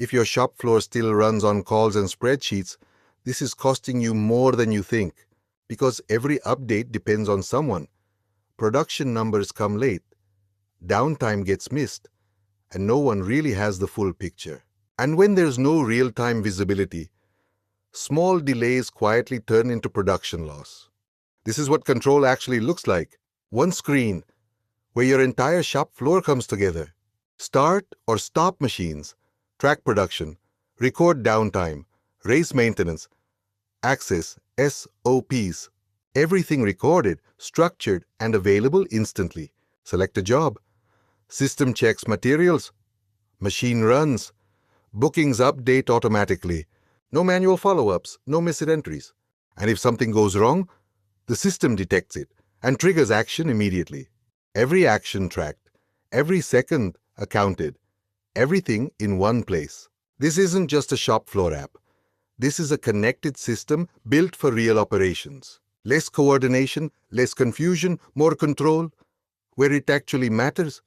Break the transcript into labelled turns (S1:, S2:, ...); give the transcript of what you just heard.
S1: If your shop floor still runs on calls and spreadsheets, this is costing you more than you think, because every update depends on someone. Production numbers come late, downtime gets missed, and no one really has the full picture. And when there's no real-time visibility, small delays quietly turn into production loss. This is what control actually looks like. One screen where your entire shop floor comes together. Start or stop machines, track production, record downtime, raise maintenance, access SOPs. Everything recorded, structured, and available instantly. Select a job. System checks materials. Machine runs. Bookings update automatically. No manual follow-ups, no missed entries. And if something goes wrong, the system detects it and triggers action immediately. Every action tracked, every second accounted, everything in one place. This isn't just a shop floor app. This is a connected system built for real operations. Less coordination, less confusion, more control. Where it actually matters,